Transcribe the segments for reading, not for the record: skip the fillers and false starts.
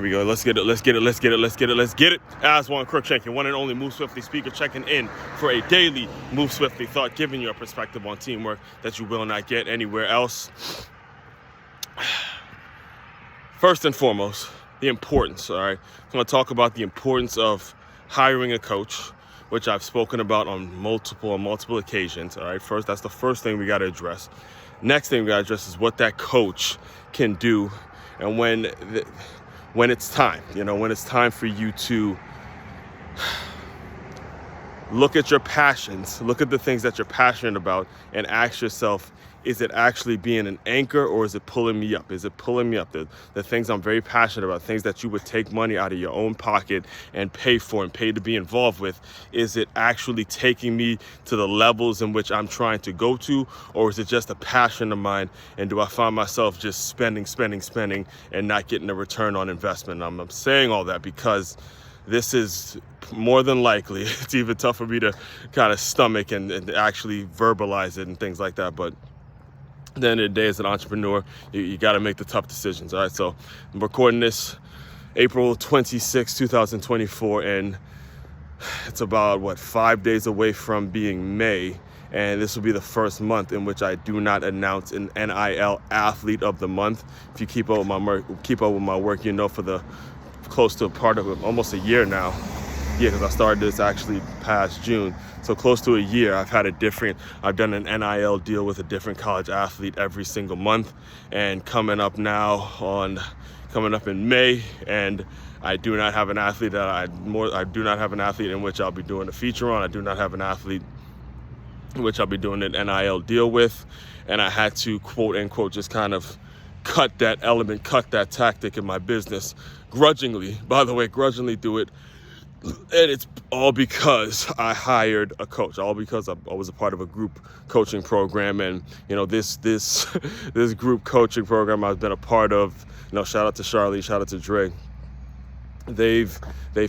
Here we go. Let's get it. Let's get it. Let's get it. Let's get it. Let's get it. Aswand, Cruickshank, your one and only Move Swiftly speaker, checking in for a daily Move Swiftly thought, giving you a perspective on teamwork that you will not get anywhere else. First and foremost, the importance. All right, I'm going to talk about the importance of hiring a coach, which I've spoken about on multiple occasions. All right, first, that's the first thing we got to address. Next thing we got to address is what that coach can do, and when it's time, when it's time for you to look at your passions, look at the things that you're passionate about, and ask yourself, is it actually being an anchor, or is it pulling me up? Is it pulling me up? The things I'm very passionate about, things that you would take money out of your own pocket and pay for and pay to be involved with, is it actually taking me to the levels in which I'm trying to go to, or is it just a passion of mine, and do I find myself just spending and not getting a return on investment? I'm saying all that because this is more than likely, it's even tough for me to kind of stomach and actually verbalize it and things like that, but at the end of the day, as an entrepreneur, you got to make the tough decisions. All right, so I'm recording this April 26, 2024, and it's about 5 days away from being May, and this will be the first month in which I do not announce an NIL Athlete of the Month. If you keep up with my work, for the close to a part of almost a year now. Yeah, because I started this actually past June. So close to a year, I've done an NIL deal with a different college athlete every single month. And coming up in May, and I do not have an athlete in which I'll be doing a feature on. I do not have an athlete in which I'll be doing an NIL deal with. And I had to, quote unquote, just kind of cut that element, cut that tactic in my business grudgingly do it. And it's all because I hired a coach, all because I was a part of a group coaching program. And, this group coaching program I've been a part of, shout out to Charlie, shout out to Dre. They've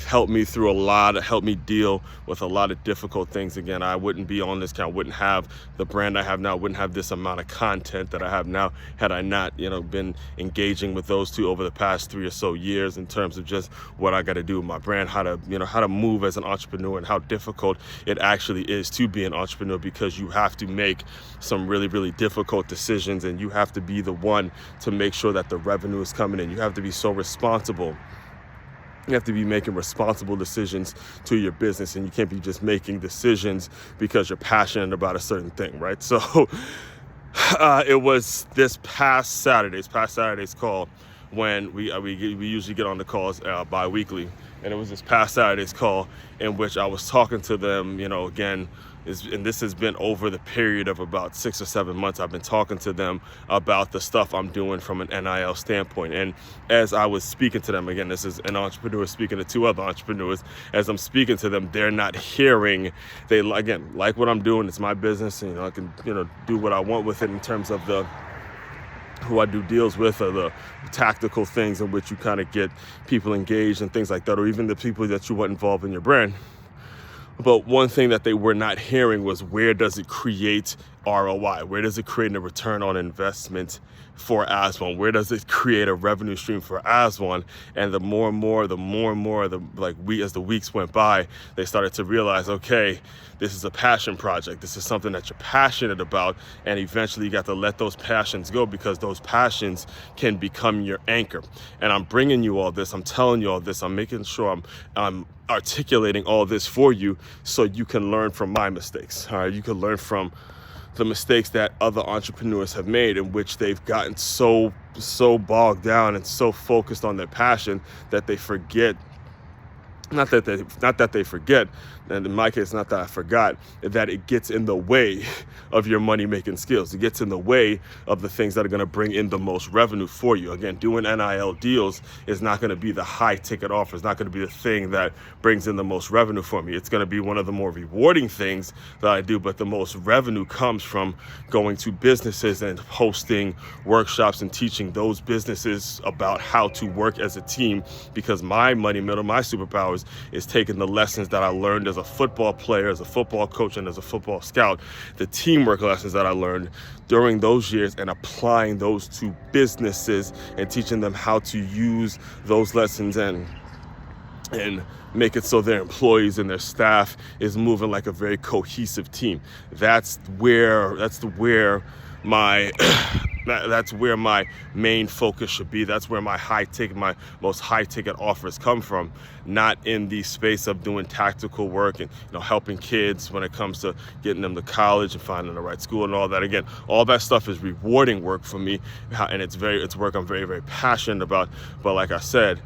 helped me through helped me deal with a lot of difficult things. Again, I wouldn't be on this account, wouldn't have the brand I have now, wouldn't have this amount of content that I have now had I not, been engaging with those two over the past 3 or so years in terms of just what I got to do with my brand, how to move as an entrepreneur, and how difficult it actually is to be an entrepreneur, because you have to make some really, really difficult decisions, and you have to be the one to make sure that the revenue is coming in. You have to be so responsible. You have to be making responsible decisions to your business, and you can't be just making decisions because you're passionate about a certain thing, right? So it was this past Saturday's call, when we usually get on the calls bi-weekly, and it was this past Saturday's call in which I was talking to them, again, and this has been over the period of about 6 or 7 months. I've been talking to them about the stuff I'm doing from an NIL standpoint. And as I was speaking to them, again, this is an entrepreneur speaking to two other entrepreneurs. As I'm speaking to them, they're not hearing. They, again, like what I'm doing. It's my business, and I can do what I want with it in terms of who I do deals with, or the tactical things in which you kind of get people engaged and things like that, or even the people that you want involved in your brand. But one thing that they were not hearing was, where does it create ROI? Where does it create a return on investment for Aswand? Where does it create a revenue stream for Aswand? And as the weeks went by, they started to realize, okay, this is a passion project. This is something that you're passionate about, and eventually you got to let those passions go, because those passions can become your anchor. And I'm bringing you all this. I'm telling you all this. I'm making sure I'm articulating all this for you, so you can learn from my mistakes. All right, you can learn from the mistakes that other entrepreneurs have made, in which they've gotten so bogged down and so focused on their passion that they forget. Not that they forget, and in my case, not that I forgot, that it gets in the way of your money-making skills. It gets in the way of the things that are going to bring in the most revenue for you. Again, doing NIL deals is not going to be the high-ticket offer. It's not going to be the thing that brings in the most revenue for me. It's going to be one of the more rewarding things that I do, but the most revenue comes from going to businesses and hosting workshops and teaching those businesses about how to work as a team, because my money middle, my superpower years is taking the lessons that I learned as a football player, as a football coach, and as a football scout, the teamwork lessons that I learned during those years, and applying those to businesses and teaching them how to use those lessons and make it so their employees and their staff is moving like a very cohesive team. That's where my that's where my main focus should be. That's where my most high ticket offers come from, not in the space of doing tactical work and helping kids when it comes to getting them to college and finding the right school and all that. Again, all that stuff is rewarding work for me, and it's work I'm very, very passionate about. But like I said,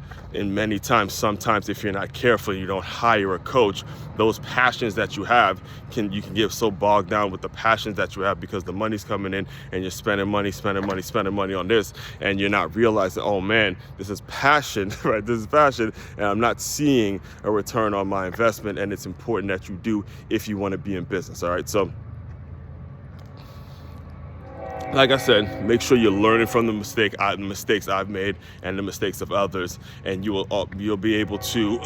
sometimes if you're not careful, you don't hire a coach, those passions that you have you can get so bogged down with the passions that you have, because the money's coming in and you're spending money on this, and you're not realizing, oh man, this is passion, right? This is passion, and I'm not seeing a return on my investment. And it's important that you do if you want to be in business. All right, so like I said, make sure you're learning from the mistakes I've made and the mistakes of others, and you'll be able to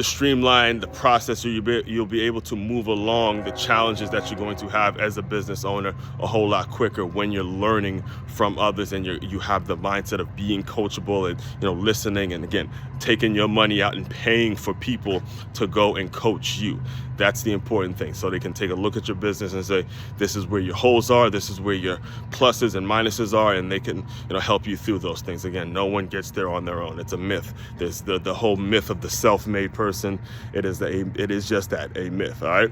streamline the process, or you'll be able to move along the challenges that you're going to have as a business owner a whole lot quicker when you're learning from others, and you have the mindset of being coachable, and listening, and again, taking your money out and paying for people to go and coach you. That's the important thing. So they can take a look at your business and say, this is where your holes are, this is where your pluses and minuses are, and they can help you through those things. Again, no one gets there on their own. It's a myth. There's the whole myth of the self-made person. It is just that, a myth. All right.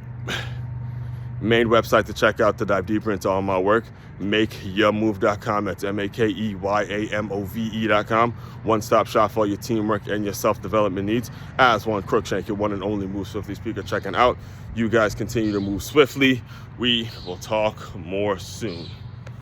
Main website to check out to dive deeper into all my work, makeyourmove.com. That's makeyourmove.com. One-stop shop for all your teamwork and your self-development needs. Aswand, Cruickshank, your one and only Move Swiftly speaker, checking out. You guys continue to move swiftly. We will talk more soon.